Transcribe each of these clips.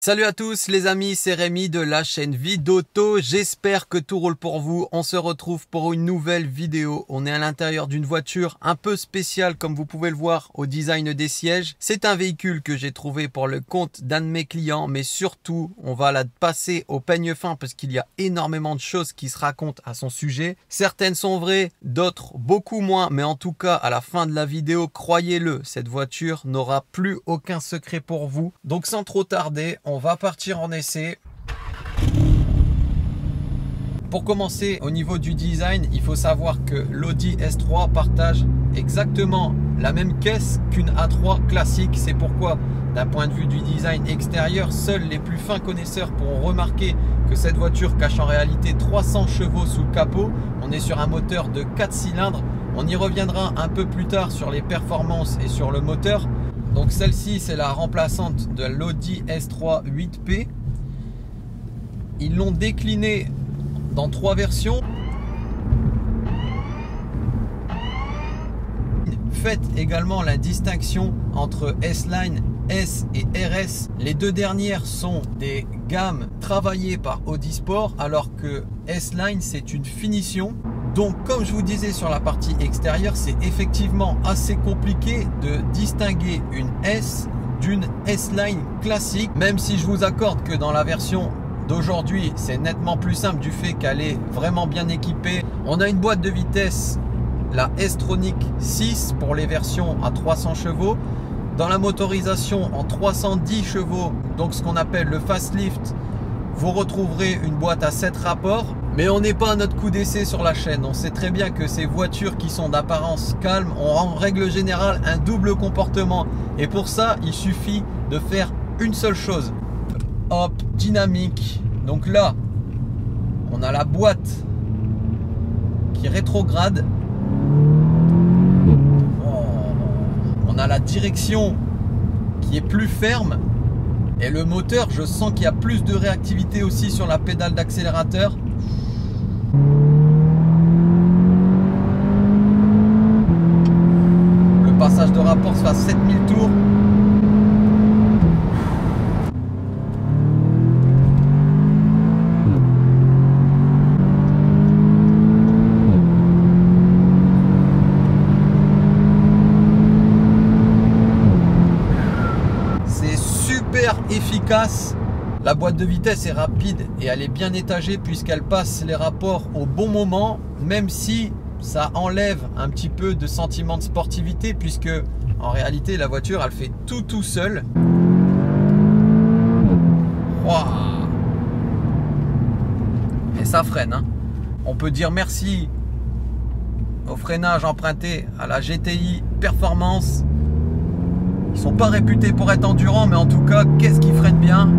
Salut à tous les amis, c'est Rémi de la chaîne Vidauto, j'espère que tout roule pour vous. On se retrouve pour une nouvelle vidéo. On est à l'intérieur d'une voiture un peu spéciale comme vous pouvez le voir au design des sièges. C'est un véhicule que j'ai trouvé pour le compte d'un de mes clients, mais surtout on va la passer au peigne fin parce qu'il y a énormément de choses qui se racontent à son sujet. Certaines sont vraies, d'autres beaucoup moins, mais en tout cas à la fin de la vidéo, croyez-le, cette voiture n'aura plus aucun secret pour vous. Donc sans trop tarder, on va partir en essai. Pour commencer, au niveau du design, il faut savoir que l'Audi S3 partage exactement la même caisse qu'une A3 classique. C'est pourquoi, d'un point de vue du design extérieur, seuls les plus fins connaisseurs pourront remarquer que cette voiture cache en réalité 300 chevaux sous le capot. On est sur un moteur de 4 cylindres. On y reviendra un peu plus tard sur les performances et sur le moteur. Donc celle-ci, c'est la remplaçante de l'Audi S3 8P. Ils l'ont décliné dans 3 versions. Faites également la distinction entre S-Line, S et RS. Les deux dernières sont des gammes travaillées par Audi Sport, alors que S-Line, c'est une finition. Donc comme je vous disais sur la partie extérieure, c'est effectivement assez compliqué de distinguer une S d'une S-Line classique, même si je vous accorde que dans la version d'aujourd'hui, c'est nettement plus simple du fait qu'elle est vraiment bien équipée. On a une boîte de vitesse, la S-Tronic 6 pour les versions à 300 chevaux. Dans la motorisation en 310 chevaux, donc ce qu'on appelle le Fastlift, vous retrouverez une boîte à 7 rapports. Mais on n'est pas à notre coup d'essai sur la chaîne. On sait très bien que ces voitures qui sont d'apparence calme ont en règle générale un double comportement. Et pour ça, il suffit de faire une seule chose. Hop, dynamique. Donc là, on a la boîte qui rétrograde. On a la direction qui est plus ferme. Et le moteur, je sens qu'il y a plus de réactivité aussi sur la pédale d'accélérateur. Le passage de rapport se fait à 7000 tours. C'est super efficace. La boîte de vitesse est rapide et elle est bien étagée puisqu'elle passe les rapports au bon moment, même si ça enlève un petit peu de sentiment de sportivité puisque en réalité la voiture elle fait tout seul. Wow. Et ça freine, hein. On peut dire merci au freinage emprunté à la GTI Performance. Ils sont pas réputés pour être endurants, mais en tout cas qu'est-ce qui freine bien.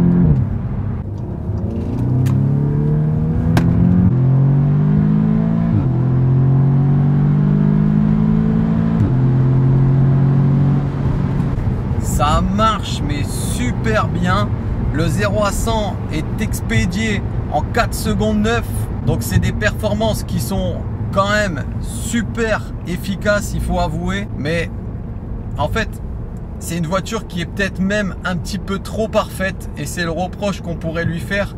Ça marche mais super bien. Le 0 à 100 est expédié en 4 secondes 9. Donc c'est des performances qui sont quand même super efficaces, il faut avouer. Mais en fait, c'est une voiture qui est peut-être même un petit peu trop parfaite. Et c'est le reproche qu'on pourrait lui faire.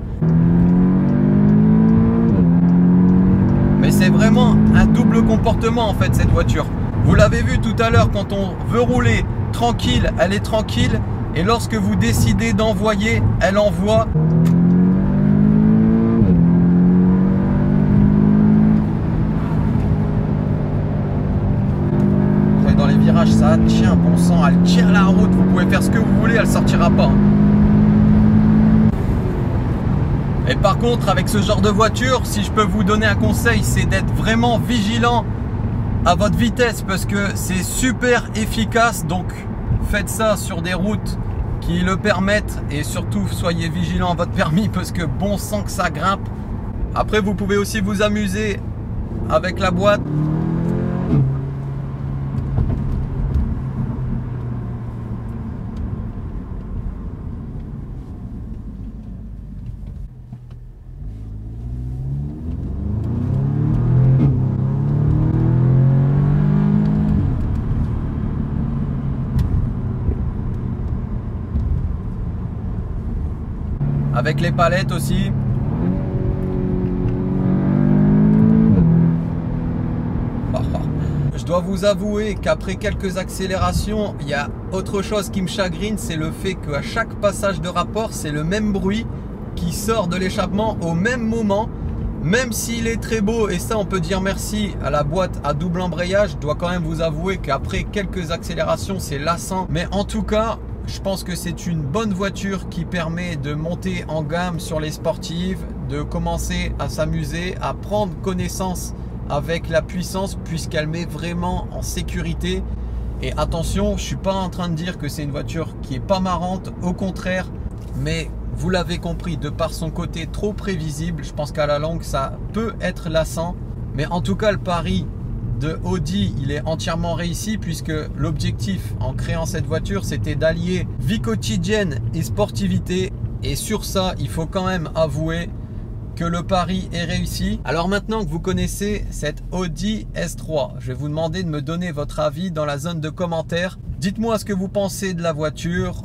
Mais c'est vraiment un double comportement en fait cette voiture. Vous l'avez vu tout à l'heure, quand on veut rouler tranquille, elle est tranquille. Et lorsque vous décidez d'envoyer, elle envoie. Dans les virages, ça tient, bon sang, elle tient la route. Vous pouvez faire ce que vous voulez, elle sortira pas. Et par contre, avec ce genre de voiture, si je peux vous donner un conseil, c'est d'être vraiment vigilant à votre vitesse parce que c'est super efficace. Donc faites ça sur des routes qui le permettent et surtout soyez vigilant à votre permis parce que bon sang que ça grimpe. Après vous pouvez aussi vous amuser avec la boîte. avec les palettes aussi. Je dois vous avouer qu'après quelques accélérations, il y a autre chose qui me chagrine, c'est le fait qu'à chaque passage de rapport, c'est le même bruit qui sort de l'échappement au même moment. Même s'il est très beau, et ça on peut dire merci à la boîte à double embrayage, je dois quand même vous avouer qu'après quelques accélérations, c'est lassant. Mais en tout cas, je pense que c'est une bonne voiture qui permet de monter en gamme sur les sportives, de commencer à s'amuser, à prendre connaissance avec la puissance puisqu'elle met vraiment en sécurité. Et attention, je suis pas en train de dire que c'est une voiture qui est pas marrante, au contraire, mais vous l'avez compris, de par son côté trop prévisible, je pense qu'à la longue ça peut être lassant. Mais en tout cas, le pari de Audi, il est entièrement réussi puisque l'objectif en créant cette voiture, c'était d'allier vie quotidienne et sportivité. Et sur ça, il faut quand même avouer que le pari est réussi. Alors maintenant que vous connaissez cette Audi S3, je vais vous demander de me donner votre avis dans la zone de commentaires. Dites-moi ce que vous pensez de la voiture.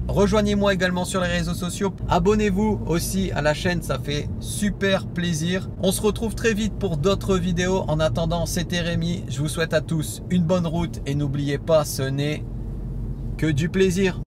Rejoignez-moi également sur les réseaux sociaux. Abonnez-vous aussi à la chaîne, ça fait super plaisir. On se retrouve très vite pour d'autres vidéos. En attendant, c'était Rémi. Je vous souhaite à tous une bonne route et n'oubliez pas, ce n'est que du plaisir.